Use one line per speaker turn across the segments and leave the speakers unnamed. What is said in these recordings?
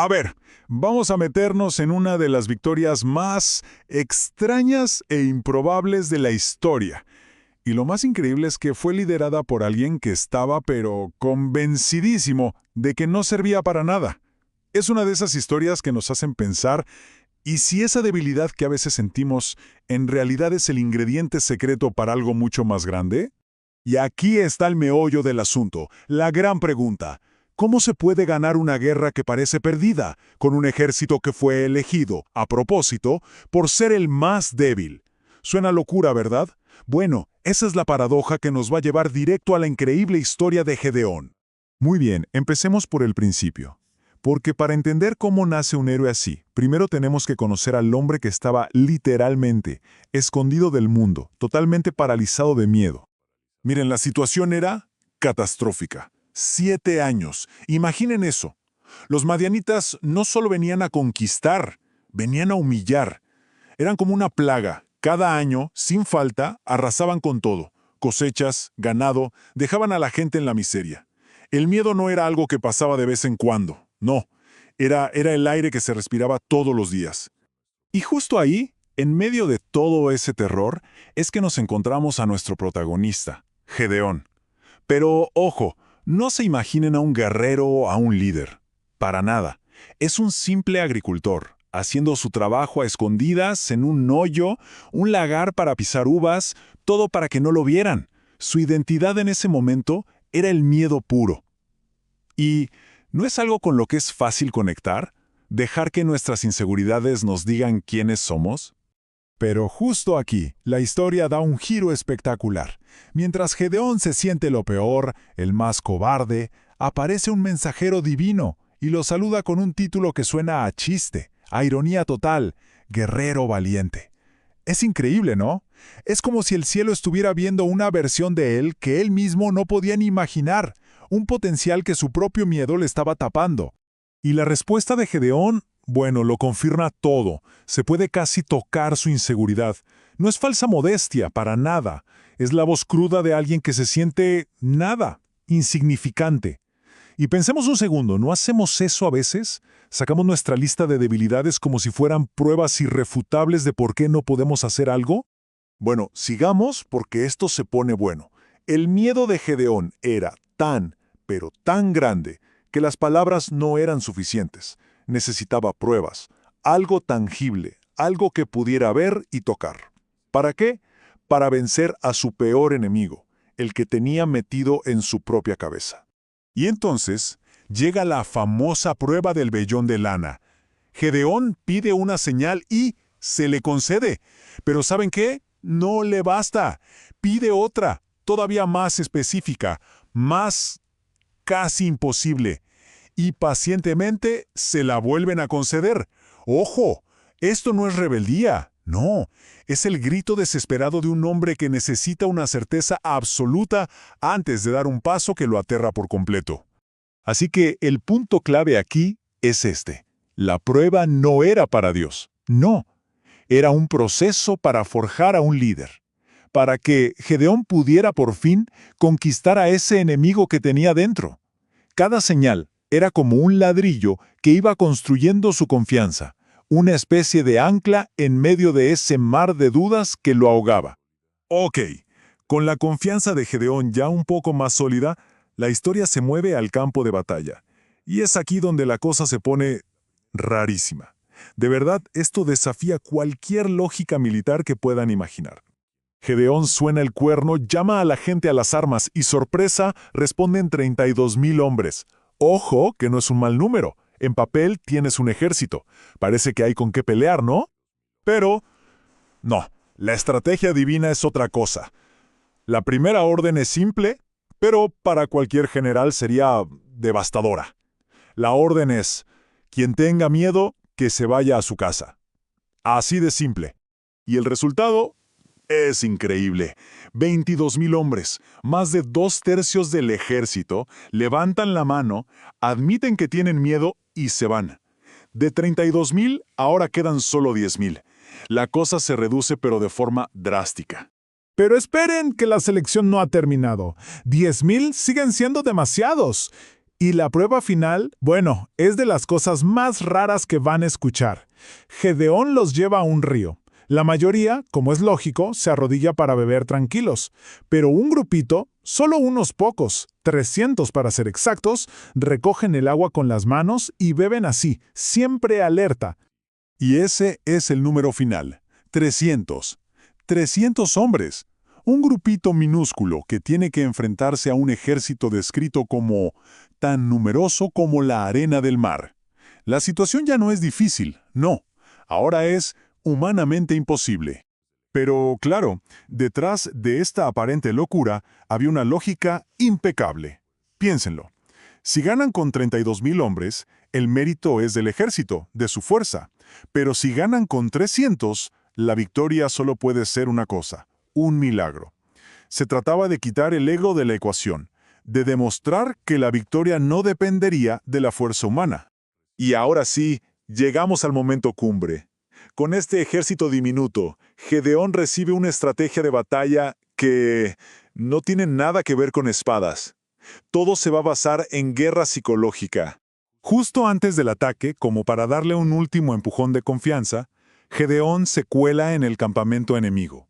A ver, vamos a meternos en una de las victorias más extrañas e improbables de la historia. Y lo más increíble es que fue liderada por alguien que estaba pero convencidísimo de que no servía para nada. Es una de esas historias que nos hacen pensar, ¿y si esa debilidad que a veces sentimos en realidad es el ingrediente secreto para algo mucho más grande? Y aquí está el meollo del asunto, la gran pregunta. ¿Cómo se puede ganar una guerra que parece perdida, con un ejército que fue elegido, a propósito, por ser el más débil? Suena locura, ¿verdad? Bueno, esa es la paradoja que nos va a llevar directo a la increíble historia de Gedeón. Muy bien, empecemos por el principio. Porque para entender cómo nace un héroe así, primero tenemos que conocer al hombre que estaba literalmente escondido del mundo, totalmente paralizado de miedo. Miren, la situación era catastrófica. 7 años. Imaginen eso. Los madianitas no solo venían a conquistar, venían a humillar. Eran como una plaga. Cada año, sin falta, arrasaban con todo. Cosechas, ganado, dejaban a la gente en la miseria. El miedo no era algo que pasaba de vez en cuando, no. Era el aire que se respiraba todos los días. Y justo ahí, en medio de todo ese terror, es que nos encontramos a nuestro protagonista, Gedeón. Pero, ojo, no se imaginen a un guerrero o a un líder. Para nada. Es un simple agricultor, haciendo su trabajo a escondidas en un hoyo, un lagar para pisar uvas, todo para que no lo vieran. Su identidad en ese momento era el miedo puro. ¿Y no es algo con lo que es fácil conectar? ¿Dejar que nuestras inseguridades nos digan quiénes somos? Pero justo aquí, la historia da un giro espectacular. Mientras Gedeón se siente lo peor, el más cobarde, aparece un mensajero divino y lo saluda con un título que suena a chiste, a ironía total, guerrero valiente. Es increíble, ¿no? Es como si el cielo estuviera viendo una versión de él que él mismo no podía ni imaginar, un potencial que su propio miedo le estaba tapando. Y la respuesta de Gedeón, bueno, lo confirma todo. Se puede casi tocar su inseguridad. No es falsa modestia, para nada. Es la voz cruda de alguien que se siente nada, insignificante. Y pensemos un segundo, ¿no hacemos eso a veces? ¿Sacamos nuestra lista de debilidades como si fueran pruebas irrefutables de por qué no podemos hacer algo? Bueno, sigamos porque esto se pone bueno. El miedo de Gedeón era tan, pero tan grande, que las palabras no eran suficientes. Necesitaba pruebas, algo tangible, algo que pudiera ver y tocar. ¿Para qué? Para vencer a su peor enemigo, el que tenía metido en su propia cabeza. Y entonces llega la famosa prueba del vellón de lana. Gedeón pide una señal y se le concede. Pero ¿saben qué? No le basta. Pide otra, todavía más específica, más casi imposible. Y pacientemente se la vuelven a conceder. ¡Ojo! Esto no es rebeldía, no. Es el grito desesperado de un hombre que necesita una certeza absoluta antes de dar un paso que lo aterra por completo. Así que el punto clave aquí es este. La prueba no era para Dios, no. Era un proceso para forjar a un líder, para que Gedeón pudiera por fin conquistar a ese enemigo que tenía dentro. Cada señal era como un ladrillo que iba construyendo su confianza, una especie de ancla en medio de ese mar de dudas que lo ahogaba. Ok, con la confianza de Gedeón ya un poco más sólida, la historia se mueve al campo de batalla. Y es aquí donde la cosa se pone rarísima. De verdad, esto desafía cualquier lógica militar que puedan imaginar. Gedeón suena el cuerno, llama a la gente a las armas y, sorpresa, responden 32,000 hombres. Ojo, que no es un mal número. En papel tienes un ejército. Parece que hay con qué pelear, ¿no? Pero, no. La estrategia divina es otra cosa. La primera orden es simple, pero para cualquier general sería devastadora. La orden es, quien tenga miedo, que se vaya a su casa. Así de simple. Y el resultado es increíble. 22,000 hombres, más de 2/3 del ejército, levantan la mano, admiten que tienen miedo y se van. De 32,000, ahora quedan solo 10,000. La cosa se reduce pero de forma drástica.
Pero esperen que la selección no ha terminado. 10,000 siguen siendo demasiados. Y la prueba final, bueno, es de las cosas más raras que van a escuchar. Gedeón los lleva a un río. La mayoría, como es lógico, se arrodilla para beber tranquilos, pero un grupito, solo unos pocos, 300 para ser exactos, recogen el agua con las manos y beben así, siempre alerta.
Y ese es el número final, 300. 300 hombres. Un grupito minúsculo que tiene que enfrentarse a un ejército descrito como tan numeroso como la arena del mar. La situación ya no es difícil, no. Ahora es humanamente imposible. Pero, claro, detrás de esta aparente locura había una lógica impecable. Piénsenlo. Si ganan con 32,000 hombres, el mérito es del ejército, de su fuerza. Pero si ganan con 300, la victoria solo puede ser una cosa, un milagro. Se trataba de quitar el ego de la ecuación, de demostrar que la victoria no dependería de la fuerza humana. Y ahora sí, llegamos al momento cumbre. Con este ejército diminuto, Gedeón recibe una estrategia de batalla que no tiene nada que ver con espadas. Todo se va a basar en guerra psicológica. Justo antes del ataque, como para darle un último empujón de confianza, Gedeón se cuela en el campamento enemigo.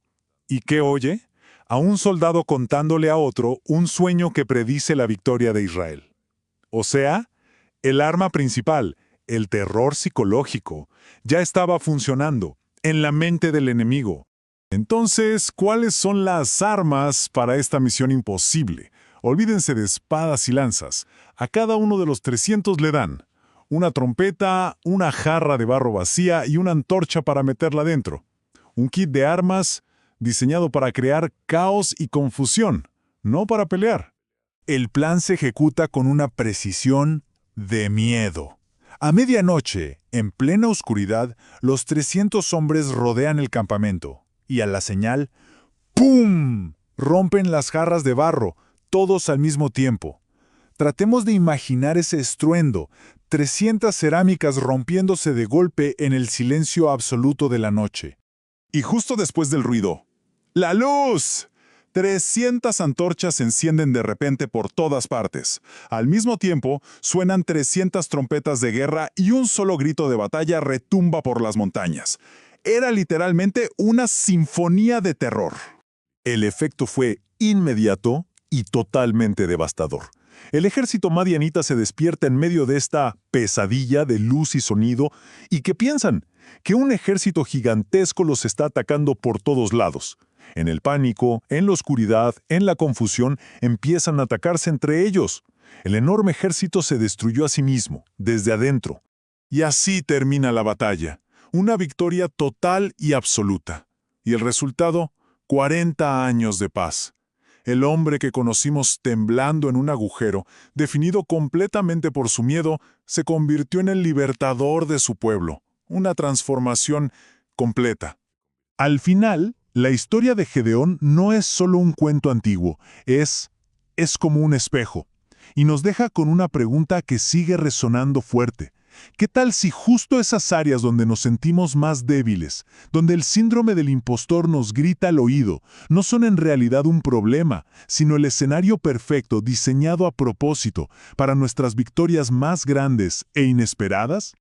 ¿Y qué oye? A un soldado contándole a otro un sueño que predice la victoria de Israel. O sea, el arma principal, el terror psicológico, ya estaba funcionando en la mente del enemigo. Entonces, ¿cuáles son las armas para esta misión imposible? Olvídense de espadas y lanzas. A cada uno de los 300 le dan una trompeta, una jarra de barro vacía y una antorcha para meterla dentro. Un kit de armas diseñado para crear caos y confusión, no para pelear. El plan se ejecuta con una precisión de miedo. A medianoche, en plena oscuridad, los 300 hombres rodean el campamento y a la señal, ¡pum!, rompen las jarras de barro, todos al mismo tiempo. Tratemos de imaginar ese estruendo, 300 cerámicas rompiéndose de golpe en el silencio absoluto de la noche. Y justo después del ruido, ¡la luz! 300 antorchas se encienden de repente por todas partes. Al mismo tiempo, suenan 300 trompetas de guerra y un solo grito de batalla retumba por las montañas. Era literalmente una sinfonía de terror. El efecto fue inmediato y totalmente devastador. El ejército madianita se despierta en medio de esta pesadilla de luz y sonido, y ¿qué piensan? Que un ejército gigantesco los está atacando por todos lados. En el pánico, en la oscuridad, en la confusión, empiezan a atacarse entre ellos. El enorme ejército se destruyó a sí mismo, desde adentro. Y así termina la batalla. Una victoria total y absoluta. Y el resultado, 40 años de paz. El hombre que conocimos temblando en un agujero, definido completamente por su miedo, se convirtió en el libertador de su pueblo. Una transformación completa. Al final, la historia de Gedeón no es solo un cuento antiguo, es como un espejo. Y nos deja con una pregunta que sigue resonando fuerte. ¿Qué tal si justo esas áreas donde nos sentimos más débiles, donde el síndrome del impostor nos grita al oído, no son en realidad un problema, sino el escenario perfecto diseñado a propósito para nuestras victorias más grandes e inesperadas?